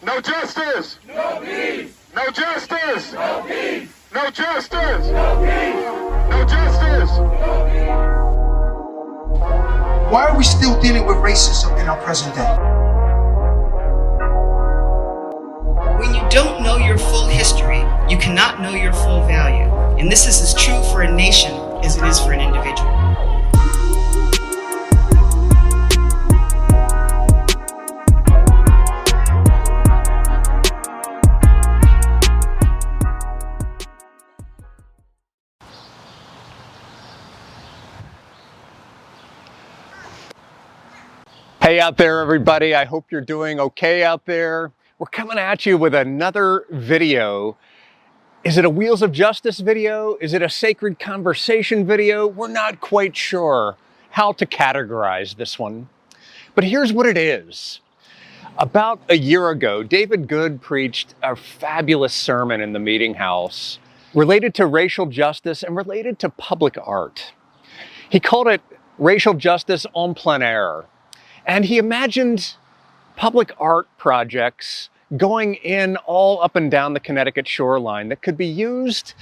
No justice! No peace! No justice! No peace! No justice! No peace! No justice! No peace! Why are we still dealing with racism in our present day? When you don't know your full history, you cannot know your full value. And this is as true for a nation as it is for an individual. Hey out there, everybody. I hope you're doing okay out there. We're coming at you with another video. Is it a Wheels of Justice video? Is it a Sacred Conversation video? We're not quite sure how to categorize this one. But here's what it is. About a year ago, David Good preached a fabulous sermon in the Meeting House related to racial justice and related to public art. He called it Racial Justice en plein air. And he imagined public art projects going in all up and down the Connecticut shoreline that could be used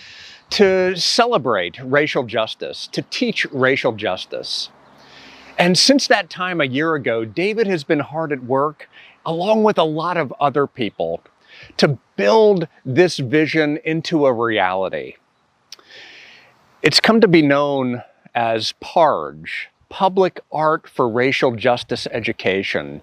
to celebrate racial justice, to teach racial justice. And since that time a year ago, David has been hard at work, along with a lot of other people, to build this vision into a reality. It's come to be known as PARJE, Public Art for Racial Justice Education.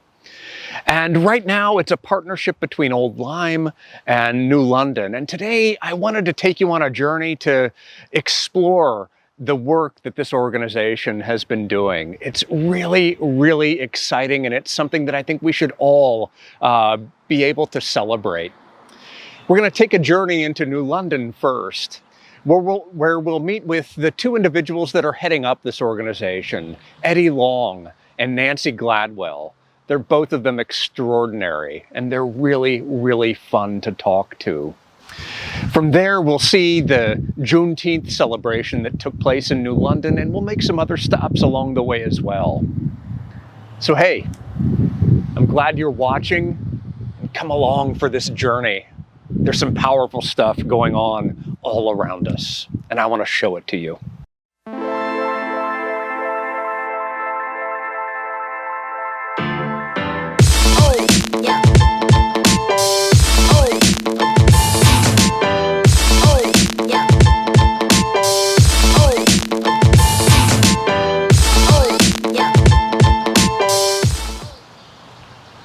And right now it's a partnership between Old Lyme and New London. And today I wanted to take you on a journey to explore the work that this organization has been doing. It's really, really exciting, and it's something that I think we should all be able to celebrate. We're going to take a journey into New London first, where we'll meet with the two individuals that are heading up this organization, Eddie Long and Nancy Gladwell. They're both of them extraordinary, and they're really, really fun to talk to. From there, we'll see the Juneteenth celebration that took place in New London, and we'll make some other stops along the way as well. So hey, I'm glad you're watching, and come along for this journey. There's some powerful stuff going on all around us, and I want to show it to you.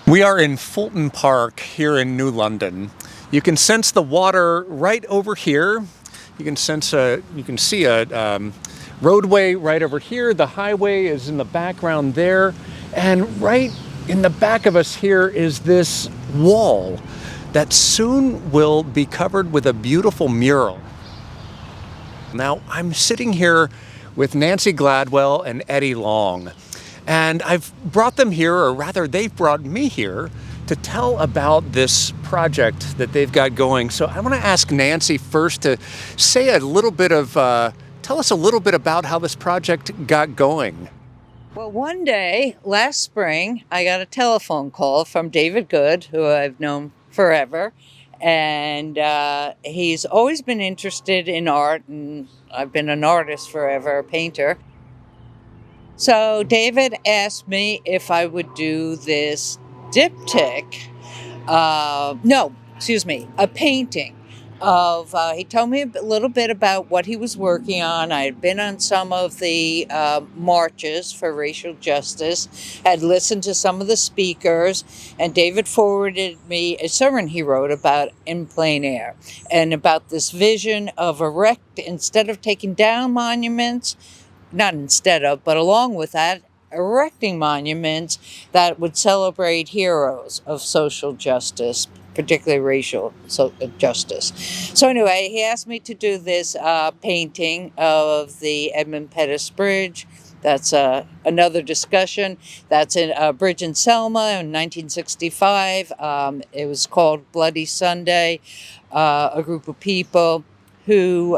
We are in Fulton Park here in New London. You can sense the water right over here. You can see a roadway right over here. The highway is in the background there. And right in the back of us here is this wall that soon will be covered with a beautiful mural. Now, I'm sitting here with Nancy Gladwell and Eddie Long. And I've brought them here, or rather they've brought me here, to tell about this project that they've got going. So I want to ask Nancy first to say a little bit of, tell us a little bit about how this project got going. Well, one day last spring, I got a telephone call from David Good, who I've known forever. And he's always been interested in art, and I've been an artist forever, a painter. So David asked me if I would do this diptych, a painting of, he told me a little bit about what he was working on. I had been on some of the marches for racial justice, had listened to some of the speakers, and David forwarded me a sermon he wrote about in plein air, and about this vision of instead of taking down monuments, but along with that, erecting monuments that would celebrate heroes of social justice, particularly racial justice. So anyway, he asked me to do this painting of the Edmund Pettus Bridge. That's another discussion. That's a bridge in Selma in 1965. It was called Bloody Sunday. A group of people who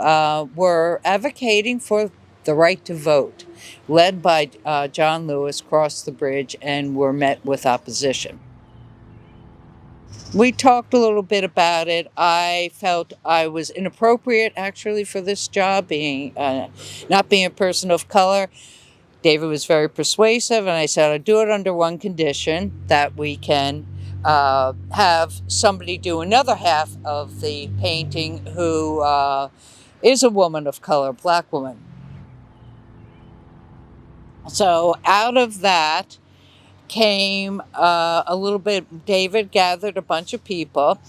were advocating for the right to vote, led by John Lewis, crossed the bridge and were met with opposition. We talked a little bit about it. I felt I was inappropriate actually for this job, being not being a person of color. David was very persuasive, and I said I'd do it under one condition, that we can have somebody do another half of the painting who is a woman of color, black woman. So out of that came a little bit. David gathered a bunch of people,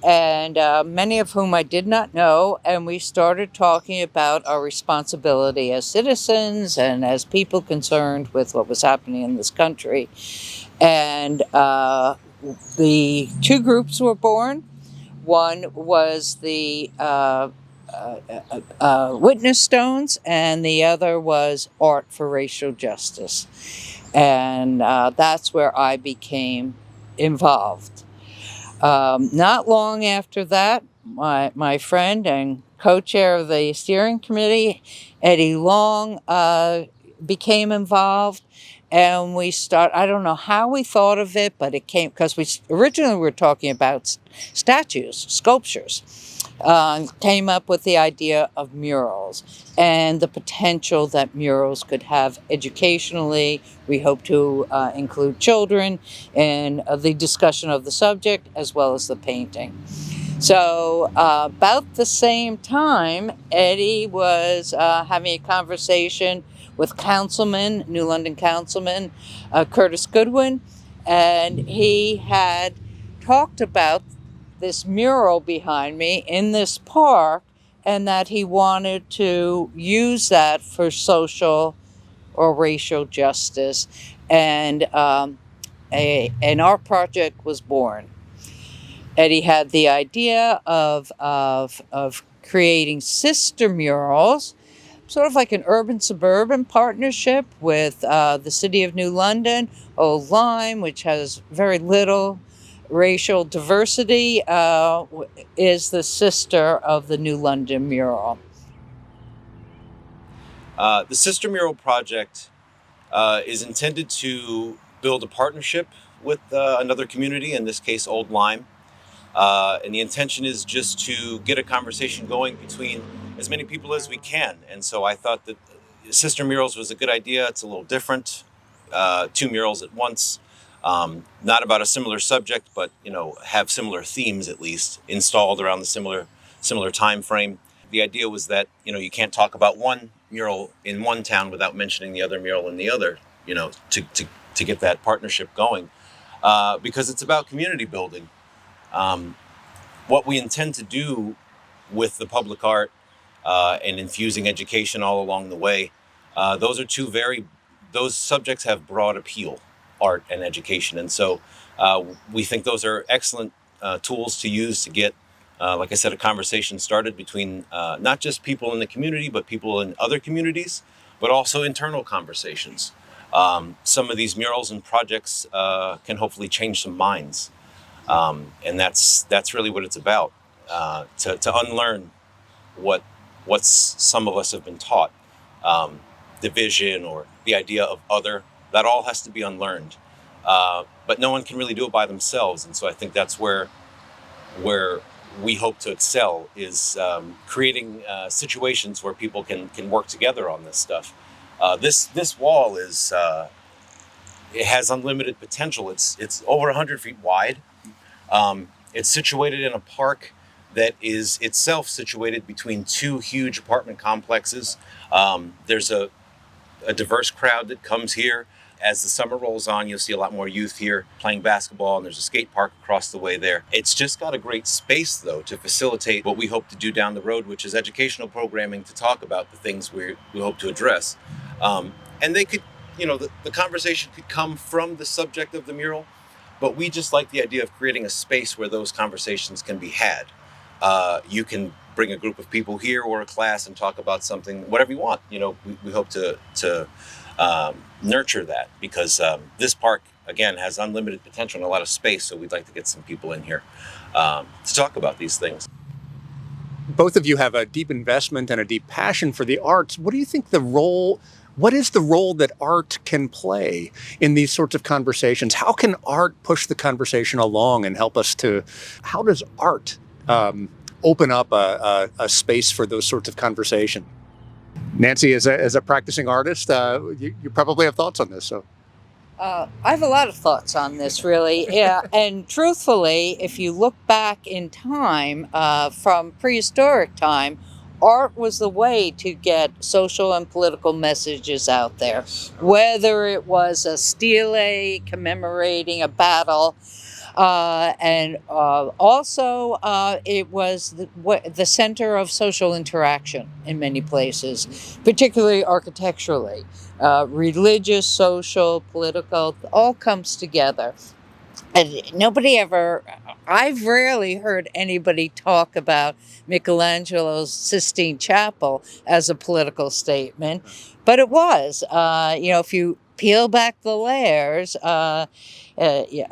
and many of whom I did not know, and we started talking about our responsibility as citizens and as people concerned with what was happening in this country. And the two groups were born. One was the witness stones, and the other was art for racial justice. And that's where I became involved. Not long after that, my friend and co-chair of the steering committee, Eddie Long, became involved. And I don't know how we thought of it, but it came because we originally were talking about statues, sculptures. Came up with the idea of murals and the potential that murals could have educationally. We hope to include children in the discussion of the subject as well as the painting. So about the same time, Eddie was having a conversation with New London Councilman Curtis Goodwin, and he had talked about this mural behind me in this park, and that he wanted to use that for social or racial justice, and an art project was born. Eddie had the idea of creating sister murals, sort of like an urban-suburban partnership with the City of New London. Old Lyme, which has very little racial diversity, is the sister of the New London mural. The Sister Mural Project is intended to build a partnership with another community, in this case Old Lyme. And the intention is just to get a conversation going between as many people as we can. And so I thought that Sister Murals was a good idea. It's a little different, two murals at once, not about a similar subject, but have similar themes at least installed around the similar time frame. The idea was that you can't talk about one mural in one town without mentioning the other mural in the other, to get that partnership going, because it's about community building. What we intend to do with the public art and infusing education all along the way, those subjects have broad appeal, art and education. And so we think those are excellent tools to use to get, like I said, a conversation started between not just people in the community, but people in other communities, but also internal conversations. Some of these murals and projects can hopefully change some minds. And that's really what it's about, to unlearn what some of us have been taught, division or the idea of other. That all has to be unlearned, but no one can really do it by themselves. And so I think that's where we hope to excel, is creating situations where people can work together on this stuff. This wall it has unlimited potential. It's over 100 feet wide. It's situated in a park that is itself situated between two huge apartment complexes. There's a diverse crowd that comes here. As the summer rolls on, you'll see a lot more youth here playing basketball, and there's a skate park across the way there. It's just got a great space, though, to facilitate what we hope to do down the road, which is educational programming to talk about the things we hope to address. And they could, the conversation could come from the subject of the mural, but we just like the idea of creating a space where those conversations can be had. You can bring a group of people here or a class and talk about something, whatever you want. We hope to nurture that, because this park, again, has unlimited potential and a lot of space. So we'd like to get some people in here to talk about these things. Both of you have a deep investment and a deep passion for the arts. What do you think the role What is the role that art can play in these sorts of conversations? How can art push the conversation along and help us to, how does art open up a space for those sorts of conversation? Nancy, as a practicing artist, you probably have thoughts on this. So, I have a lot of thoughts on this, really. Yeah, and truthfully, if you look back in time, from prehistoric time, art was the way to get social and political messages out there. Whether it was a stele commemorating a battle, and also it was the center of social interaction in many places, particularly architecturally. Religious, social, political, all comes together. And I've rarely heard anybody talk about Michelangelo's Sistine Chapel as a political statement, but it was. If you peel back the layers, yeah,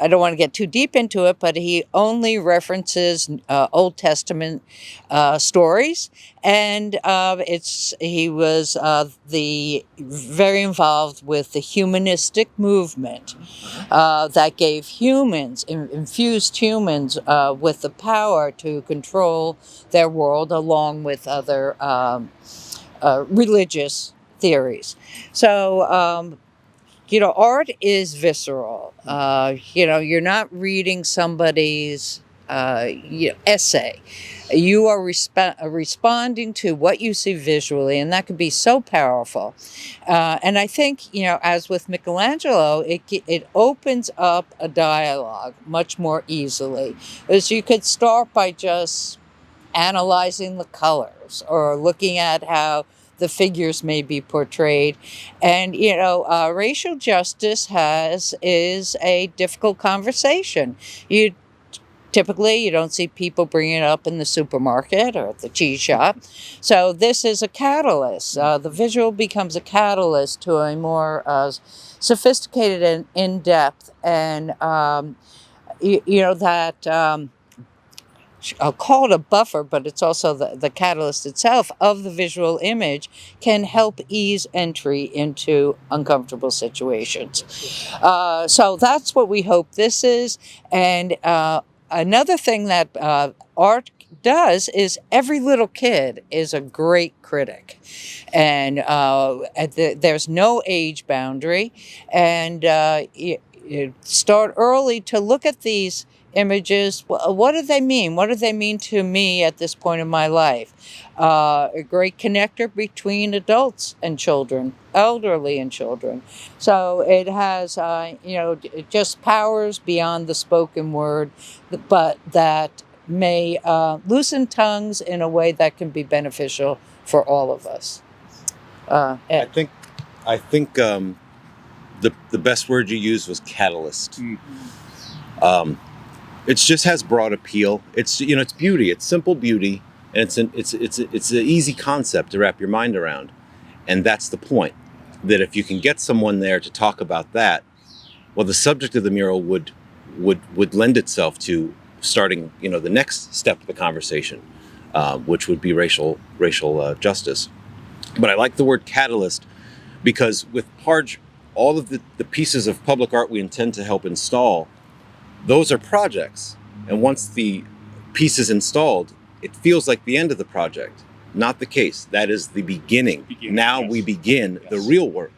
I don't want to get too deep into it, but he only references Old Testament stories, and he was very involved with the humanistic movement that gave infused humans with the power to control their world, along with other religious theories. So. Art is visceral. You're not reading somebody's essay. You are responding to what you see visually, and that can be so powerful. And I think, as with Michelangelo, it opens up a dialogue much more easily, as you could start by just analyzing the colors or looking at how the figures may be portrayed. And, racial justice is a difficult conversation. Typically, you don't see people bringing it up in the supermarket or at the cheese shop. So this is a catalyst. The visual becomes a catalyst to a more sophisticated and in-depth, and, I'll call it a buffer, but it's also the catalyst itself of the visual image, can help ease entry into uncomfortable situations. So that's what we hope this is. And another thing that art does is every little kid is a great critic. And there's no age boundary. And you start early to look at these images. What do they mean? What do they mean to me at this point in my life? A great connector between adults and children, elderly and children. So it has, just powers beyond the spoken word, but that may loosen tongues in a way that can be beneficial for all of us. I think the best word you used was catalyst. It just has broad appeal. It's it's beauty. It's simple beauty, and it's an easy concept to wrap your mind around, and that's the point. That if you can get someone there to talk about that, well, the subject of the mural would lend itself to starting the next step of the conversation, which would be racial justice. But I like the word catalyst because with PARJE, all of the pieces of public art we intend to help install, those are projects. And once the piece is installed, it feels like the end of the project. Not the case. That is the beginning. Now we begin the real work.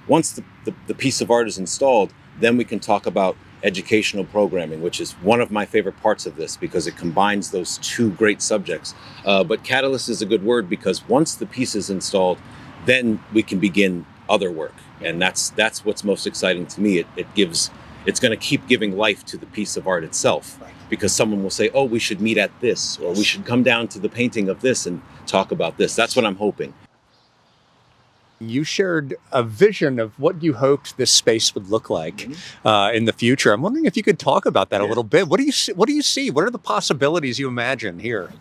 Once the piece of art is installed, then we can talk about educational programming, which is one of my favorite parts of this because it combines those two great subjects. But catalyst is a good word because once the piece is installed, then we can begin other work. And that's what's most exciting to me. It's going to keep giving life to the piece of art itself, because someone will say, oh, we should meet at this, or we should come down to the painting of this and talk about this. That's what I'm hoping. You shared a vision of what you hoped this space would look like in the future. I'm wondering if you could talk about that a little bit. What do you see? What are the possibilities you imagine here?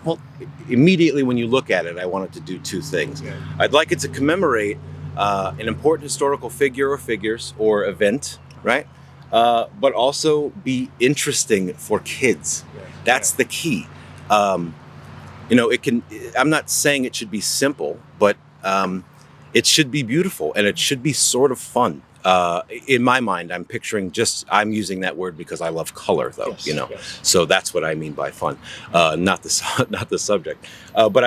Well, immediately when you look at it, I wanted to do two things. Yeah. I'd like it to commemorate an important historical figure or figures or event, right? But also be interesting for kids. Yeah. That's the key. I'm not saying it should be simple, but it should be beautiful and it should be sort of fun. In my mind, I'm using that word because I love color, though, Yes, you know. yes. So that's what I mean by fun, not the subject. But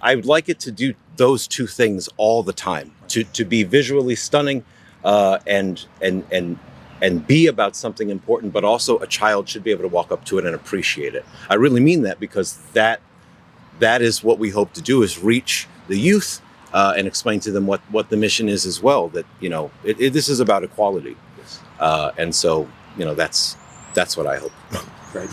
I would like it to do those two things all the time, to be visually stunning, and be about something important, but also a child should be able to walk up to it and appreciate it. I really mean that, because that is what we hope to do, is reach the youth and explain to them what the mission is as well. That, you know, this is about equality, and so, you know, that's what I hope. Right.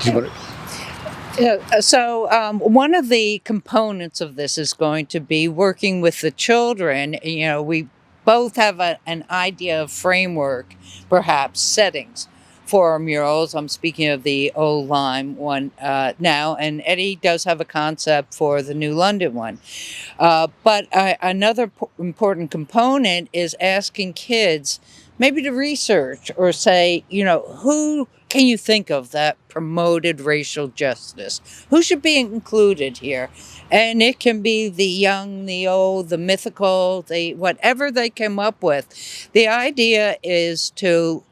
Do you want to? So one of the components of this is going to be working with the children. You know, we both have an idea of framework, perhaps settings for our murals. I'm speaking of the Old Lyme one now, and Eddie does have a concept for the New London one. But another important component is asking kids maybe to research or say, you know, who can you think of that promoted racial justice? Who should be included here? And it can be the young, the old, the mythical, whatever they come up with. The idea is to,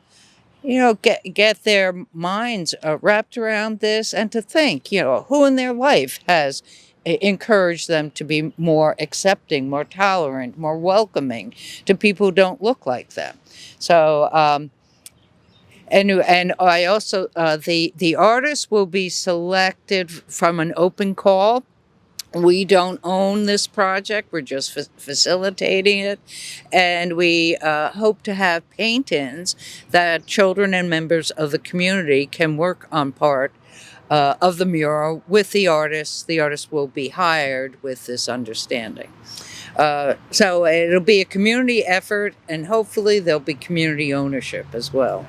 you know, get their minds wrapped around this, and to think, you know, who in their life has encouraged them to be more accepting, more tolerant, more welcoming to people who don't look like them. So, and I also the artists will be selected from an open call. We don't own this project, we're just facilitating it. And we hope to have paint-ins that children and members of the community can work on part of the mural with the artists. The artists will be hired with this understanding. So it'll be a community effort, and hopefully there'll be community ownership as well.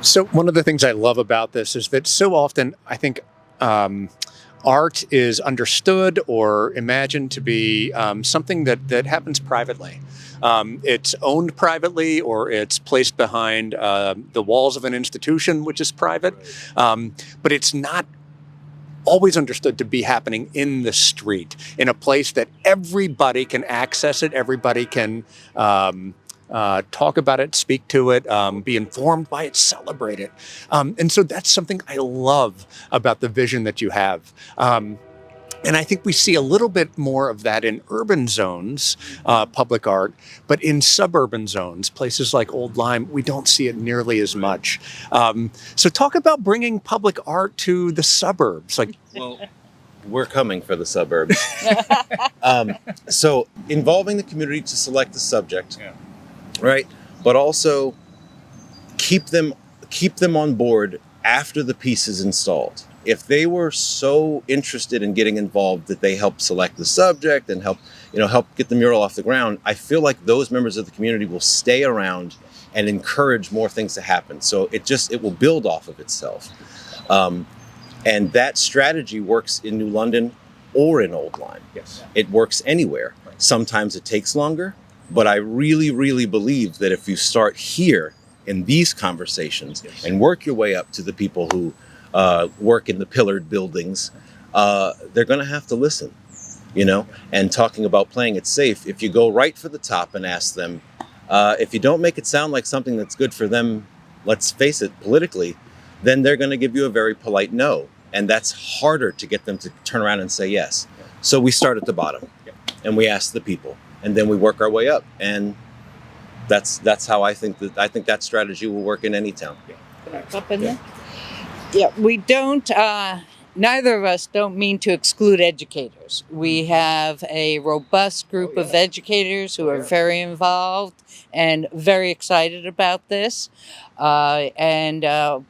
So one of the things I love about this is that so often I think art is understood or imagined to be something that happens privately. It's owned privately, or it's placed behind the walls of an institution, which is private. But it's not always understood to be happening in the street, in a place that everybody can access it, everybody can talk about it, speak to it, be informed by it, celebrate it. And so that's something I love about the vision that you have. And I think we see a little bit more of that in urban zones, public art, but in suburban zones, places like Old Lyme, we don't see it nearly as much. So talk about bringing public art to the suburbs. Like, Well, we're coming for the suburbs. So involving the community to select the subject, right? But also keep them on board after the piece is installed. If they were so interested in getting involved that they help select the subject and help get the mural off the ground, I feel like those members of the community will stay around and encourage more things to happen. So it will build off of itself. And that strategy works in New London or in Old Lyme. yes. It works anywhere. Sometimes it takes longer, but I really, really believe that if you start here in these conversations and work your way up to the people who work in the pillared buildings, they're going to have to listen, you know. And talking about playing it safe, if you go right for the top and ask them, if you don't make it sound like something that's good for them, let's face it, politically, then they're going to give you a very polite no. And that's harder to get them to turn around and say yes. So we start at the bottom and we ask the people, and then we work our way up. And that's how I think that strategy will work in any town. Up in there? Yeah, we don't, neither of us don't mean to exclude educators. We have a robust group of educators who are very involved and very excited about this, and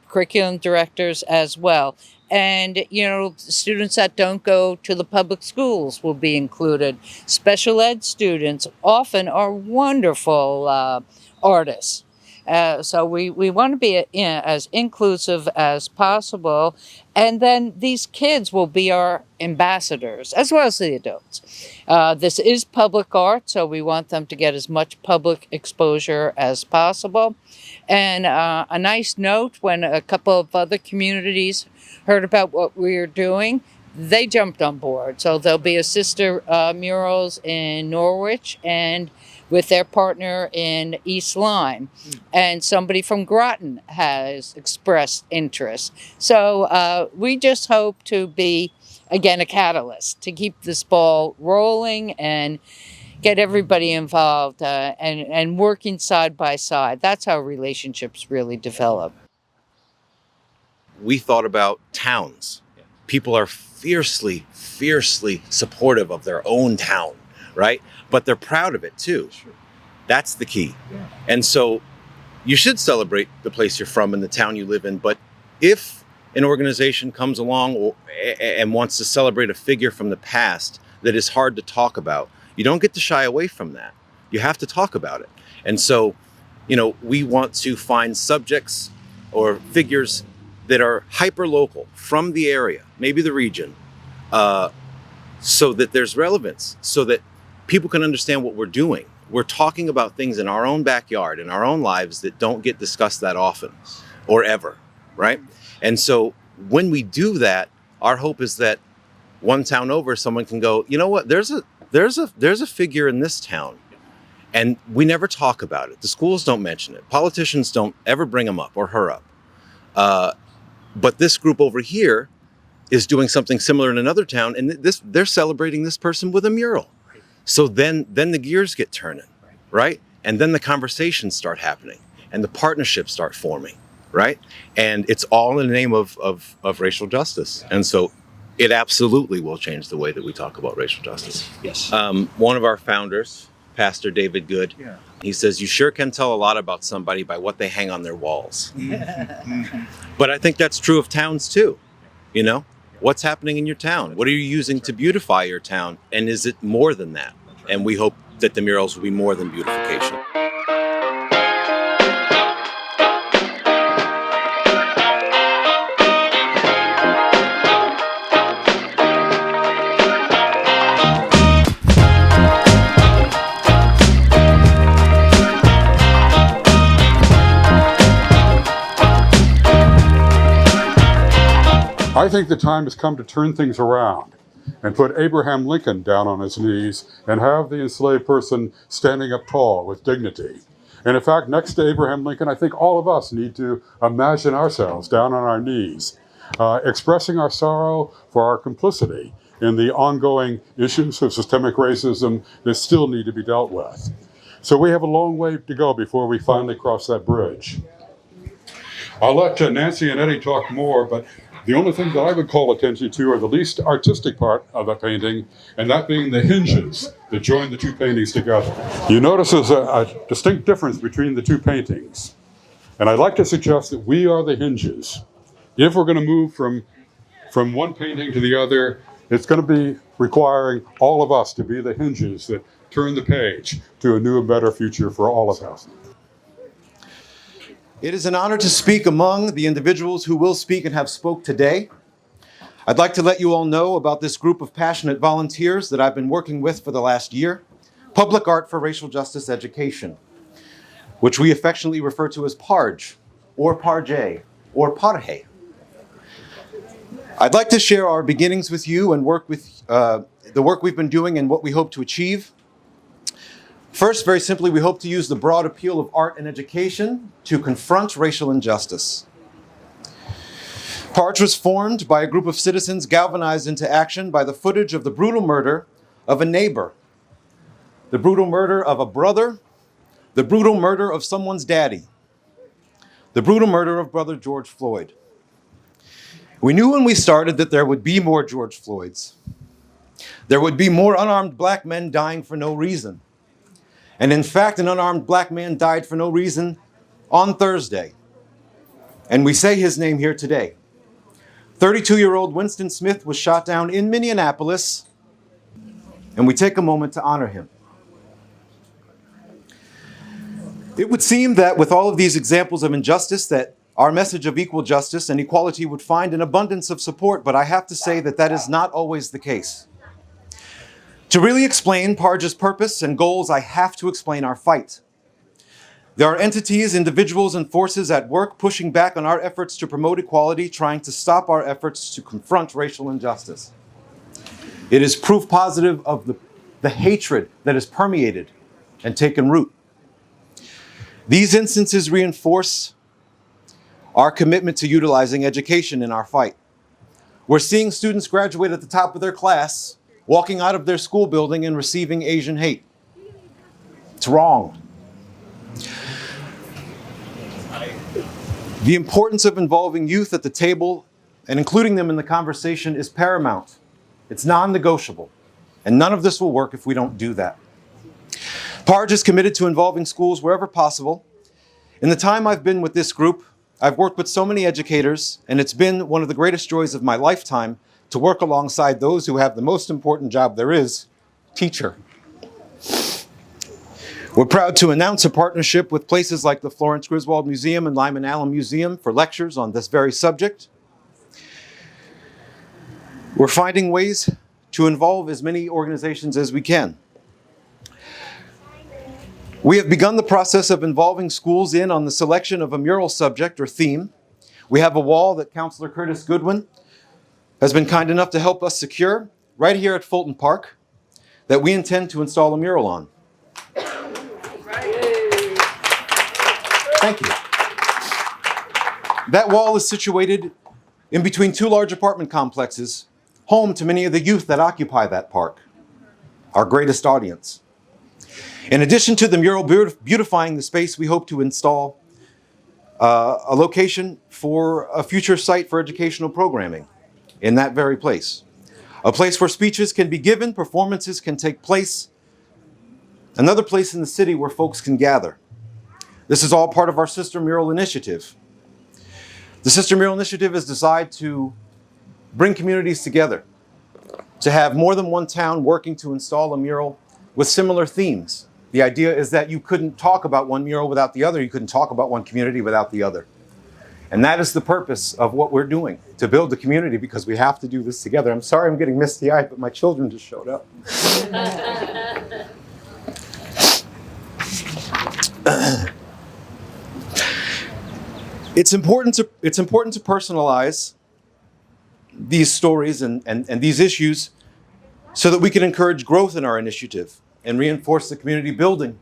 curriculum directors as well. And, you know, students that don't go to the public schools will be included. Special ed students often are wonderful artists. So we want to be as inclusive as possible. And then these kids will be our ambassadors, as well as the adults. This is public art, so we want them to get as much public exposure as possible. And a nice note, when a couple of other communities heard about what we are doing, they jumped on board. So there'll be a sister murals in Norwich and with their partner in East Lyme. And somebody from Groton has expressed interest. So we just hope to be, again, a catalyst to keep this ball rolling and get everybody involved and working side by side. That's how relationships really develop. We thought about towns. People are fiercely supportive of their own town, right? But they're proud of it too. That's the key. And so you should celebrate the place you're from and the town you live in. But if an organization comes along and wants to celebrate a figure from the past that is hard to talk about, you don't get to shy away from that. You have to talk about it. And so, we want to find subjects or figures that are hyper-local from the area, maybe the region, so that there's relevance, so that people can understand what we're doing. We're talking about things in our own backyard, in our own lives that don't get discussed that often or ever, right? And so when we do that, our hope is that one town over, someone can go, you know what, there's a figure in this town, and we never talk about it. The schools don't mention it. Politicians don't ever bring him up or her up. But this group over here is doing something similar in another town, and they're celebrating this person with a mural. So then the gears get turning, right? And then the conversations start happening, and the partnerships start forming, right? And it's all in the name of racial justice. And so it absolutely will change the way that we talk about racial justice. Yes. One of our founders, Pastor David Good, he says, you sure can tell a lot about somebody by what they hang on their walls. But I think that's true of towns too. What's happening in your town? What are you using to beautify your town? And is it more than that? And we hope that the murals will be more than beautification. I think the time has come to turn things around and put Abraham Lincoln down on his knees and have the enslaved person standing up tall with dignity. And in fact, next to Abraham Lincoln, I think all of us need to imagine ourselves down on our knees, expressing our sorrow for our complicity in the ongoing issues of systemic racism that still need to be dealt with. So we have a long way to go before we finally cross that bridge. I'll let Nancy and Eddie talk more, but the only thing that I would call attention to are the least artistic part of the painting, and that being the hinges that join the two paintings together. You notice there's a distinct difference between the two paintings. And I'd like to suggest that we are the hinges. If we're going to move from one painting to the other, it's going to be requiring all of us to be the hinges that turn the page to a new and better future for all of us. It is an honor to speak among the individuals who will speak and have spoke today. I'd like to let you all know about this group of passionate volunteers that I've been working with for the last year, Public Art for Racial Justice Education, which we affectionately refer to as PARJE, or PARJE, or PARJE. I'd like to share our beginnings with you and the work we've been doing and what we hope to achieve. First, very simply, we hope to use the broad appeal of art and education to confront racial injustice. PARJE was formed by a group of citizens galvanized into action by the footage of the brutal murder of a neighbor, the brutal murder of a brother, the brutal murder of someone's daddy, the brutal murder of Brother George Floyd. We knew when we started that there would be more George Floyds. There would be more unarmed black men dying for no reason. And in fact, an unarmed black man died for no reason on Thursday. And we say his name here today. 32-year-old Winston Smith was shot down in Minneapolis, and we take a moment to honor him. It would seem that with all of these examples of injustice, that our message of equal justice and equality would find an abundance of support, but I have to say that that is not always the case. To really explain PARJE's purpose and goals, I have to explain our fight. There are entities, individuals, and forces at work pushing back on our efforts to promote equality, trying to stop our efforts to confront racial injustice. It is proof positive of the hatred that has permeated and taken root. These instances reinforce our commitment to utilizing education in our fight. We're seeing students graduate at the top of their class, walking out of their school building and receiving Asian hate. It's wrong. The importance of involving youth at the table and including them in the conversation is paramount. It's non-negotiable, and none of this will work if we don't do that. PARJE is committed to involving schools wherever possible. In the time I've been with this group, I've worked with so many educators, and it's been one of the greatest joys of my lifetime to work alongside those who have the most important job there is, teacher. We're proud to announce a partnership with places like the Florence Griswold Museum and Lyman Allen Museum for lectures on this very subject. We're finding ways to involve as many organizations as we can. We have begun the process of involving schools in on the selection of a mural subject or theme. We have a wall that Councilor Curtis Goodwin has been kind enough to help us secure right here at Fulton Park that we intend to install a mural on. Thank you. That wall is situated in between two large apartment complexes, home to many of the youth that occupy that park, our greatest audience. In addition to the mural beautifying the space, we hope to install a location for a future site for educational programming in that very place. A place where speeches can be given, performances can take place, another place in the city where folks can gather. This is all part of our Sister Mural Initiative. The Sister Mural Initiative is designed to bring communities together, to have more than one town working to install a mural with similar themes. The idea is that you couldn't talk about one mural without the other. You couldn't talk about one community without the other. And that is the purpose of what we're doing, to build the community, because we have to do this together. I'm sorry I'm getting misty-eyed, but my children just showed up. It's important to personalize these stories and these issues so that we can encourage growth in our initiative and reinforce the community building.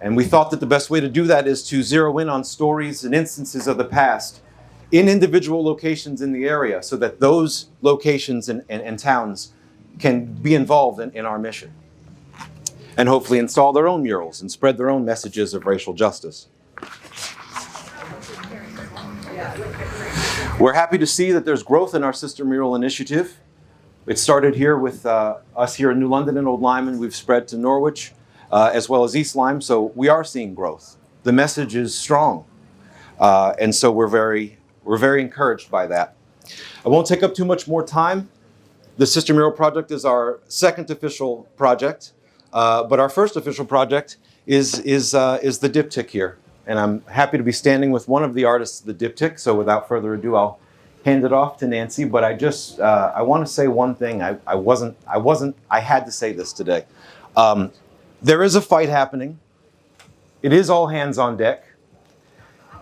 And we thought that the best way to do that is to zero in on stories and instances of the past in individual locations in the area so that those locations and towns can be involved in our mission and hopefully install their own murals and spread their own messages of racial justice. We're happy to see that there's growth in our Sister Mural Initiative. It started here with us here in New London and Old Lyme. We've spread to Norwich as well as East Lyme, so we are seeing growth. The message is strong, and so we're very encouraged by that. I won't take up too much more time. The Sister Mural Project is our second official project, but our first official project is the diptych here. And I'm happy to be standing with one of the artists of the diptych. So without further ado, I'll hand it off to Nancy. But I just I want to say one thing. I had to say this today. There is a fight happening. It is all hands on deck.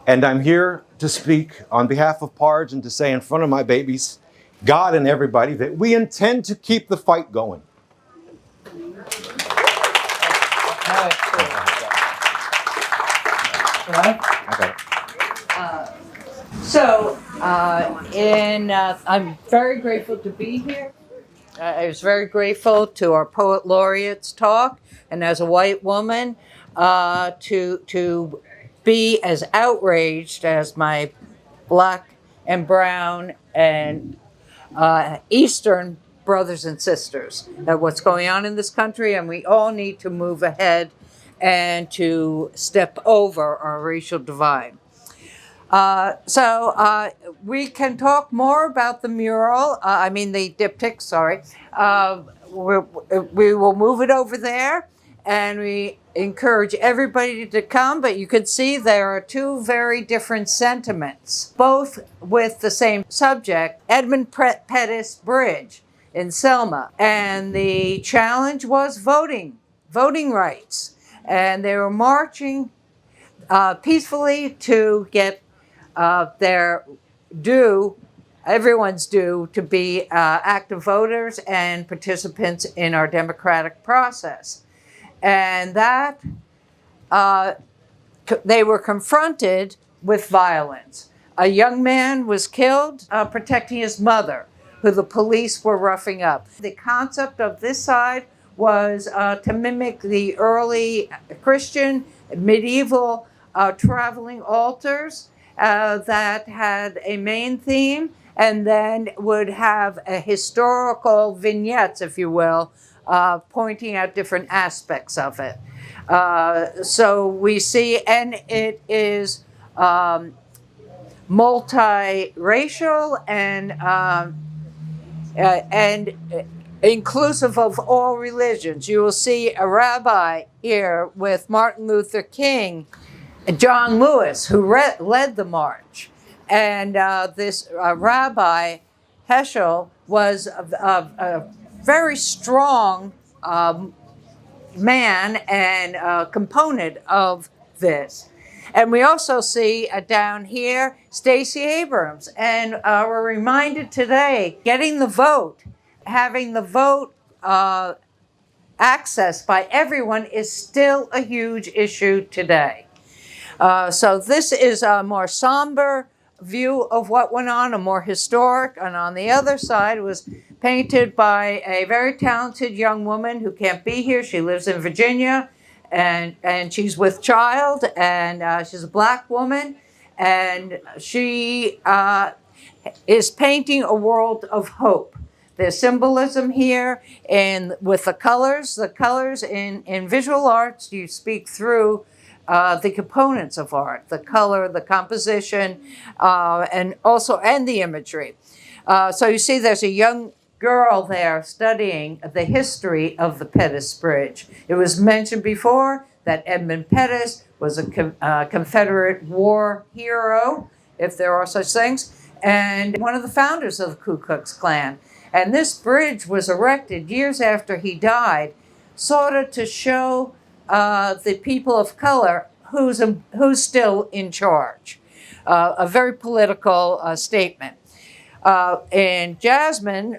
And I'm here to speak on behalf of PARJE and to say in front of my babies, God and everybody, that we intend to keep the fight going. I'm very grateful to be here. I was very grateful to our poet laureate's talk, and as a white woman, to be as outraged as my black and brown and Eastern brothers and sisters at what's going on in this country, and we all need to move ahead and to step over our racial divide. So we can talk more about the mural, the diptych, sorry. We will move it over there, and we encourage everybody to come, but you can see there are two very different sentiments, both with the same subject, Edmund Pettus Bridge in Selma. And the challenge was voting rights. And they were marching peacefully to get their due everyone's due to be active voters and participants in our democratic process. And that they were confronted with violence. A young man was killed protecting his mother, who the police were roughing up. The concept of this side was to mimic the early Christian medieval traveling altars that had a main theme and then would have a historical vignettes, if you will, pointing out different aspects of it. So we see, and it is multiracial and inclusive of all religions. You will see a rabbi here with Martin Luther King, John Lewis, who led the march. And this Rabbi Heschel was a very strong man and component of this. And we also see down here Stacey Abrams. And we're reminded today, getting the vote, having the vote accessed by everyone is still a huge issue today. So this is a more somber view of what went on, a more historic, and on the other side was painted by a very talented young woman who can't be here. She lives in Virginia, and she's with child, and she's a Black woman, and she is painting a world of hope. There's symbolism here, and with the colors in visual arts, you speak through the components of art, the color, the composition, and the imagery. So you see there's a young girl there studying the history of the Pettus Bridge. It was mentioned before that Edmund Pettus was a Confederate war hero, if there are such things, and one of the founders of the Ku Klux Klan. And this bridge was erected years after he died, sort of to show the people of color who's still in charge. A very political statement. And Jasmine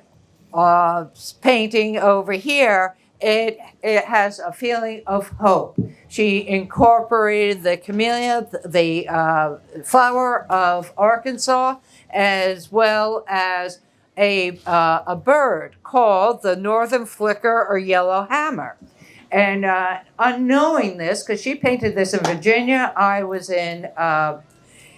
painting over here, it has a feeling of hope. She incorporated the camellia, the flower of Arkansas, as well as a bird called the northern flicker or yellow hammer. And unknowing this, because she painted this in Virginia, I was in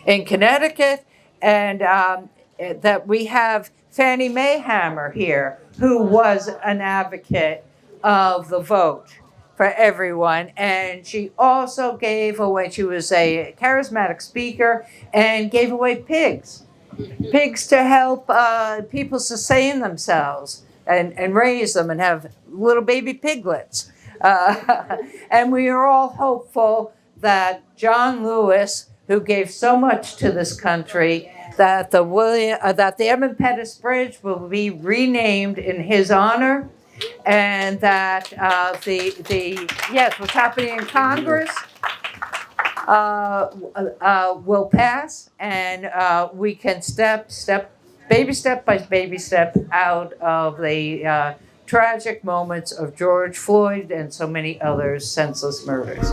Connecticut, and that we have Fannie Mae Hammer here, who was an advocate of the vote for everyone. And she also gave away, she was a charismatic speaker and gave away pigs to help people sustain themselves and raise them and have little baby piglets. And we are all hopeful that John Lewis, who gave so much to this country, that the Edmund Pettus Bridge will be renamed in his honor, and that what's happening in Congress will pass, and we can baby step by baby step out of the tragic moments of George Floyd and so many others' senseless murders.